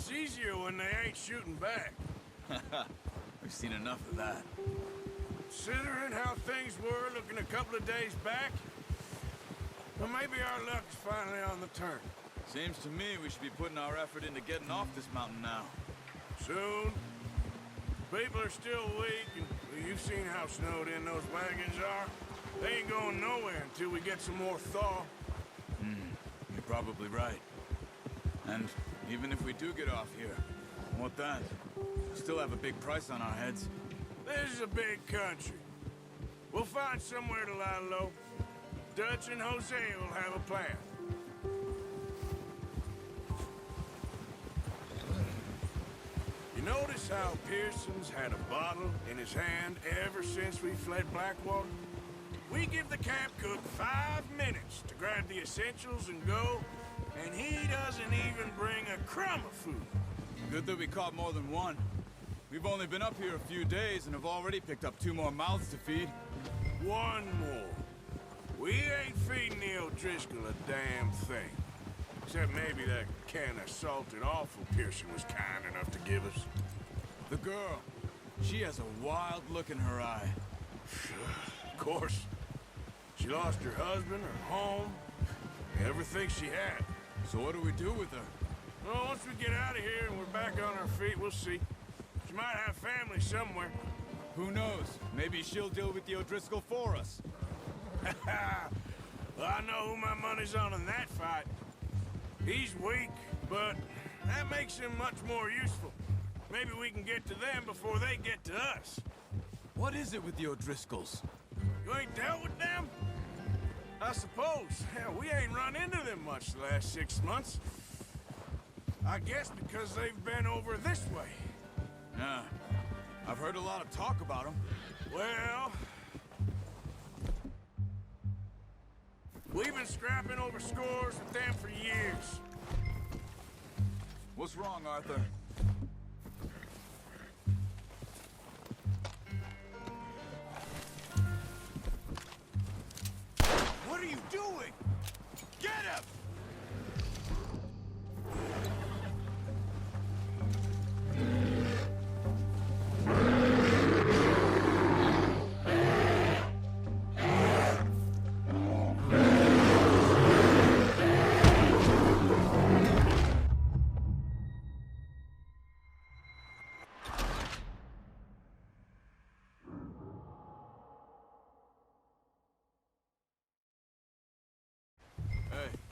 It's easier when they ain't shooting back. We've seen enough of that. Considering how things were looking a couple of days back, well, maybe our luck's finally on the turn. Seems to me we should be putting our effort into getting off this mountain now. Soon. People are still weak, and well, you've seen how snowed in those wagons are. They ain't going nowhere until we get some more thaw. You're probably right. And even if we do get off here, what then? We still have a big price on our heads. This is a big country. We'll find somewhere to lie low. Dutch and Hosea will have a plan. You notice how Pearson's had a bottle in his hand ever since we fled Blackwater? We give the camp cook 5 minutes to grab the essentials and go, and he doesn't even bring a crumb of food. Good that we caught more than one. We've only been up here a few days and have already picked up 2 more mouths to feed. 1 more. We ain't feeding the O'Driscoll a damn thing. Except maybe that can of salted offal Pearson was kind enough to give us. The girl, she has a wild look in her eye. Of course. She lost her husband, her home, everything she had. So what do we do with her? Well, once we get out of here and we're back on our feet, we'll see. She might have family somewhere. Who knows? Maybe she'll deal with the O'Driscoll for us. Well, I know who my money's on in that fight. He's weak, but that makes him much more useful. Maybe we can get to them before they get to us. What is it with the O'Driscolls? You ain't dealt with them? I suppose. Hell, we ain't run into them much the last 6 months. I guess because they've been over this way. Yeah, I've heard a lot of talk about them. Well, we've been scrapping over scores with them for years. What's wrong, Arthur? What are you doing? Get him!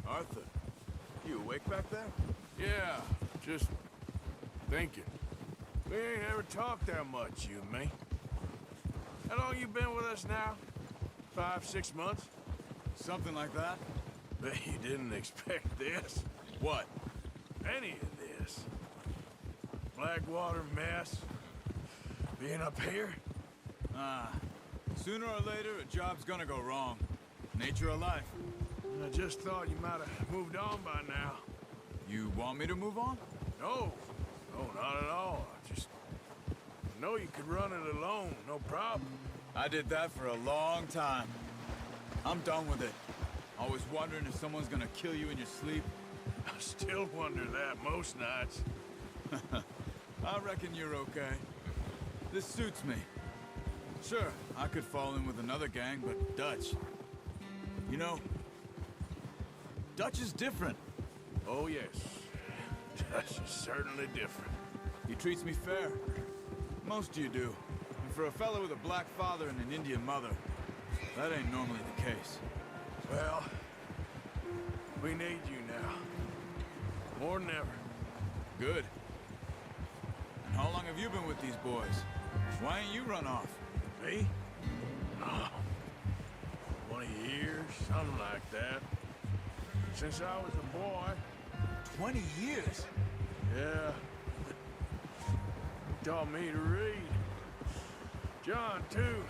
Arthur, you awake back there? Yeah, just thinking. We ain't ever talked that much, you and me. How long you been with us now? 5, 6 months? Something like that? Bet you didn't expect this. What? Any of this. Blackwater mess. Being up here? Sooner or later, a job's gonna go wrong. Nature of life. I just thought you might have moved on by now. You want me to move on? No. No, not at all. I just know you could run it alone, no problem. I did that for a long time. I'm done with it. Always wondering if someone's gonna kill you in your sleep. I still wonder that most nights. I reckon you're okay. This suits me. Sure, I could fall in with another gang, but Dutch... You know, Dutch is different. Oh, yes. Dutch is certainly different. He treats me fair. Most of you do. And for a fellow with a black father and an Indian mother, that ain't normally the case. Well, we need you now. More than ever. Good. And how long have you been with these boys? Why ain't you run off? Me? Oh, 20 years, something like that. Since I was a boy. 20 years? Yeah. He taught me to read. John, too.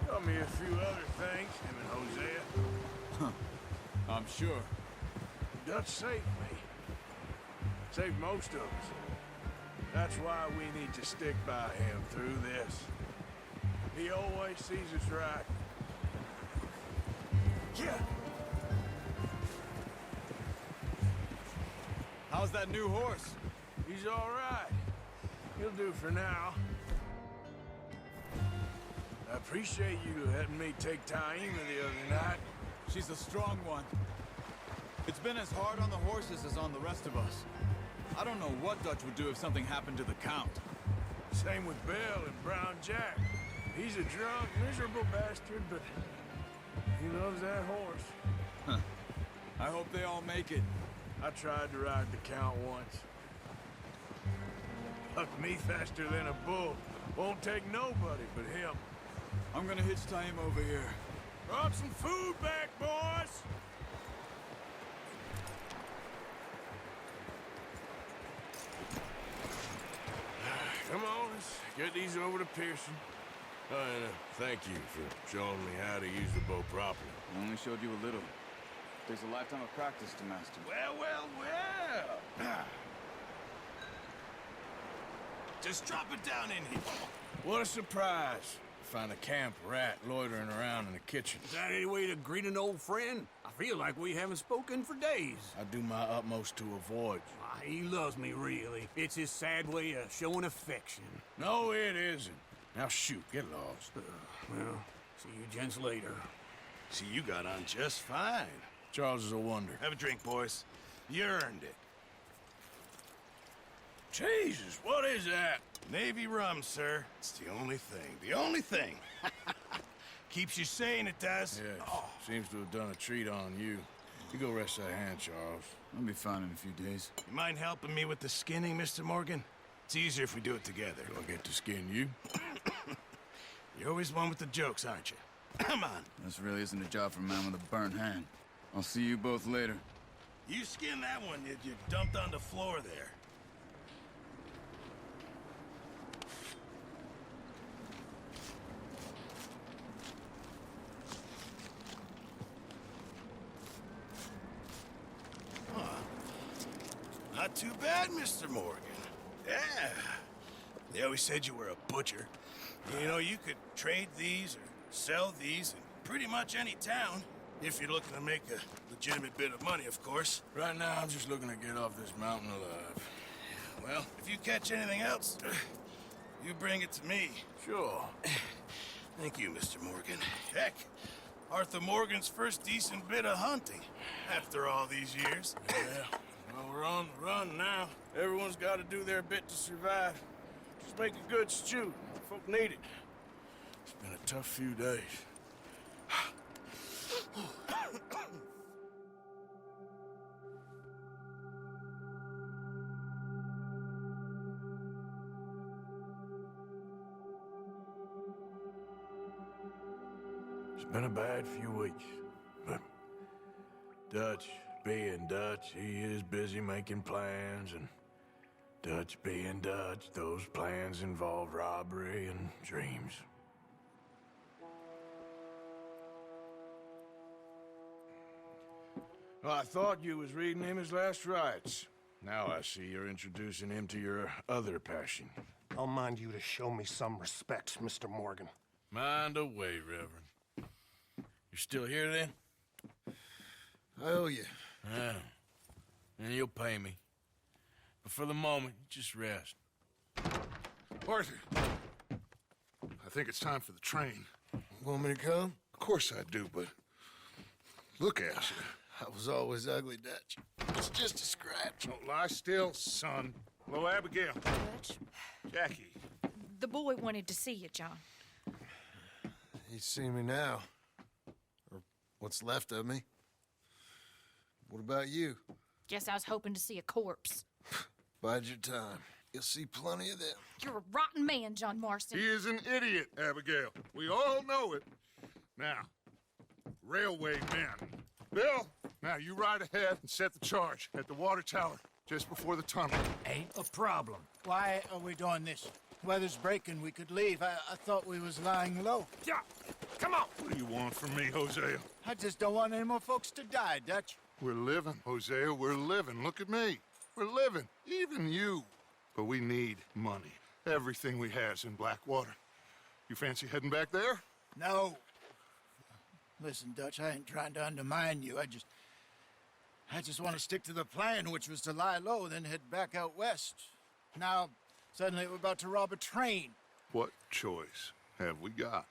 Taught me a few other things, him and Hosea. I'm sure. Dutch saved me. Saved most of us. That's why we need to stick by him through this. He always sees us right. Yeah. How's that new horse? He's all right. He'll do for now. I appreciate you letting me take Taima the other night. She's a strong one. It's been as hard on the horses as on the rest of us. I don't know what Dutch would do if something happened to the Count. Same with Bill and Brown Jack. He's a drunk, miserable bastard, but he loves that horse. Huh. I hope they all make it. I tried to ride the Count once. Bucked me faster than a bull. Won't take nobody but him. I'm gonna hitch Taima over here. Brought some food back, boys! Come on, let's get these over to Pearson. Oh, and thank you for showing me how to use the bow properly. I only showed you a little. Takes a lifetime of practice to master. Well. Just drop it down in here. What a surprise. Find a camp rat loitering around in the kitchen. Is that any way to greet an old friend? I feel like we haven't spoken for days. I do my utmost to avoid you. Ah, he loves me, really. It's his sad way of showing affection. No, it isn't. Now shoot, get lost. Well, see you gents later. See, you got on just fine. Charles is a wonder. Have a drink, boys. You earned it. Jesus, what is that? Navy rum, sir. It's the only thing. The only thing. Keeps you sane, it does. Yes, seems to have done a treat on you. You go rest that hand, Charles. I'll be fine in a few days. You mind helping me with the skinning, Mr. Morgan? It's easier if we do it together. Do I get to skin you? You're always one with the jokes, aren't you? Come on. This really isn't a job for a man with a burnt hand. I'll see you both later. You skin that one that you dumped on the floor there. Not too bad, Mr. Morgan. Yeah. They always said you were a butcher. You know, you could trade these or sell these in pretty much any town. If you're looking to make a legitimate bit of money, of course. Right now, I'm just looking to get off this mountain alive. Well, if you catch anything else, you bring it to me. Sure. Thank you, Mr. Morgan. Heck, Arthur Morgan's first decent bit of hunting after all these years. Yeah. Well, we're on the run now. Everyone's got to do their bit to survive. Just make a good stew. Folk need it. It's been a tough few days. It's been a bad few weeks, but Dutch being Dutch, he is busy making plans, and Dutch being Dutch, those plans involve robbery and dreams. Well, I thought you was reading him his last rites. Now I see you're introducing him to your other passion. I'll mind you to show me some respect, Mr. Morgan. Mind away, Reverend. You're still here, then? I owe you. Yeah. And you'll pay me. But for the moment, just rest. Arthur, I think it's time for the train. Want me to come? Of course I do, but look at you. I was always ugly, Dutch. It's just a scratch. Don't lie still, son. Hello, Abigail. Dutch, Jackie. the boy wanted to see you, John. He's seen me now. Or what's left of me. What about you? Guess I was hoping to see a corpse. Bide your time. You'll see plenty of them. You're a rotten man, John Marston. He is an idiot, Abigail. We all know it. Now, railway men. Bill, now you ride ahead and set the charge at the water tower just before the tunnel. Ain't a problem. Why are we doing this? Weather's breaking. We could leave. I thought we was lying low. Yeah, come on. What do you want from me, Hosea? I just don't want any more folks to die, Dutch. We're living, Hosea. We're living. Look at me. We're living. Even you. But we need money. Everything we has in Blackwater. You fancy heading back there? No. Listen, Dutch, I ain't trying to undermine you. I just want to stick to the plan, which was to lie low, then head back out west. Now, suddenly we're about to rob a train. What choice have we got?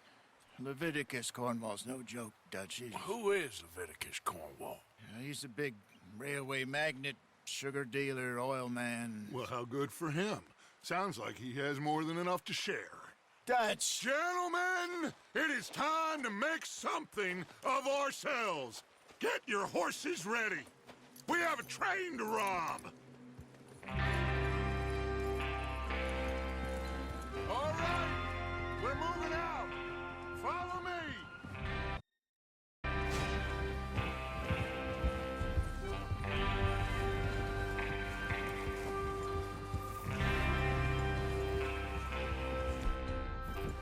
Leviticus Cornwall's no joke, Dutch. Who is Leviticus Cornwall? He's a big railway magnate, sugar dealer, oil man. Well, how good for him. Sounds like he has more than enough to share. Dutch! Gentlemen, it is time to make something of ourselves. Get your horses ready. We have a train to rob. All right, we're moving out. Follow me.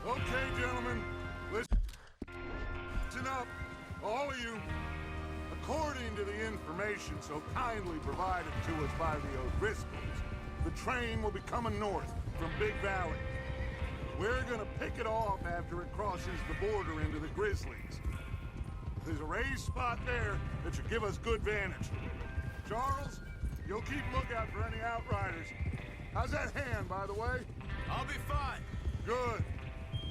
Okay, gentlemen, listen up, all of you. According to the information so kindly provided to us by the O'Driscolls, the train will be coming north from Big Valley. We're gonna pick it off after it crosses the border into the Grizzlies. There's a raised spot there that should give us good vantage. Charles, you'll keep lookout for any outriders. How's that hand, by the way? I'll be fine. Good.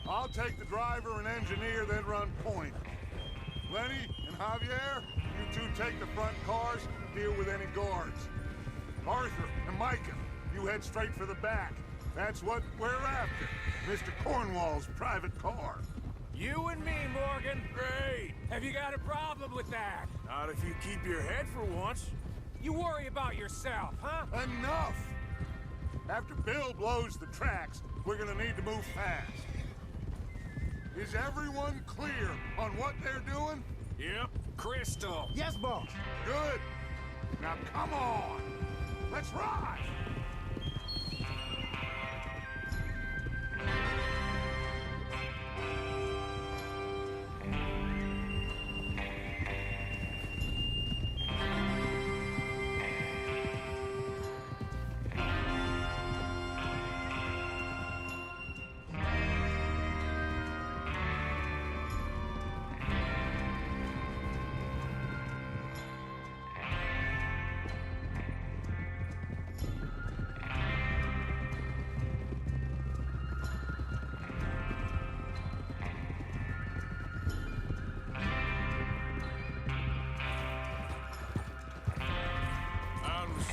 I'll take the driver and engineer, then run point. Lenny and Javier, you two take the front cars, deal with any guards. Arthur and Micah, you head straight for the back. That's what we're after. Mr. Cornwall's private car. You and me, Morgan. Great. Have you got a problem with that? Not if you keep your head for once. You worry about yourself, huh? Enough! After Bill blows the tracks, we're gonna need to move fast. Is everyone clear on what they're doing? Yep. Crystal. Yes, boss. Good. Now come on. Let's ride.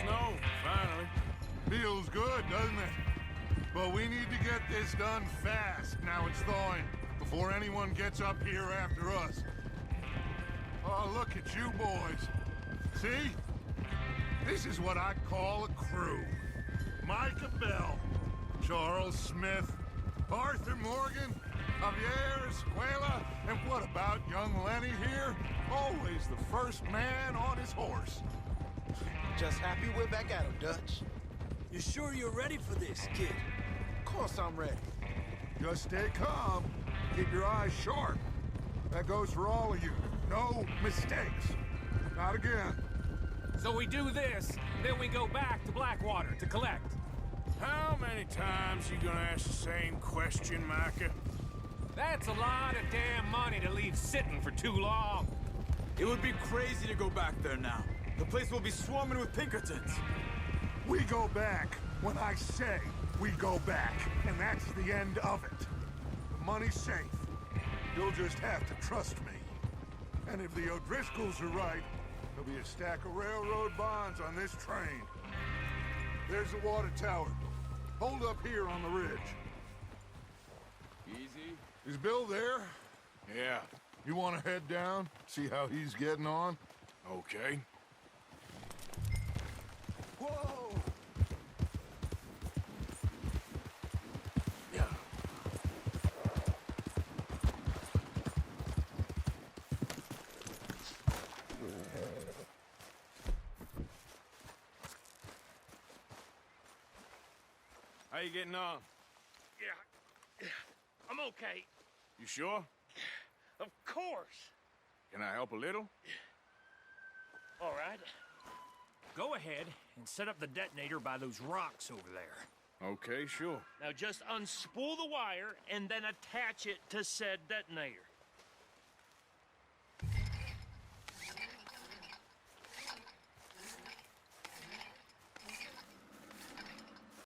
Snow, finally. Feels good, doesn't it? But we need to get this done fast, now it's thawing, before anyone gets up here after us. Oh, look at you boys. See? This is what I call a crew. Micah Bell, Charles Smith, Arthur Morgan, Javier Escuela, and what about young Lenny here? Always the first man on his horse. Just happy we're back at him, Dutch. You sure you're ready for this, kid? Of course I'm ready. Just stay calm. Keep your eyes sharp. That goes for all of you. No mistakes. Not again. So we do this, then we go back to Blackwater to collect. How many times you gonna ask the same question, Micah? That's a lot of damn money to leave sitting for too long. It would be crazy to go back there now. The place will be swarming with Pinkertons. We go back when I say we go back, and that's the end of it. The money's safe. You'll just have to trust me. And if the O'Driscolls are right, there'll be a stack of railroad bonds on this train. There's the water tower. Hold up here on the ridge. Easy. Is Bill there? Yeah. You want to head down, see how he's getting on? Okay. Whoa! Yeah. How you getting on? Yeah, I'm okay. You sure? Of course. Can I help a little? All right. Go ahead and set up the detonator by those rocks over there. Okay, sure. Now just unspool the wire and then attach it to said detonator.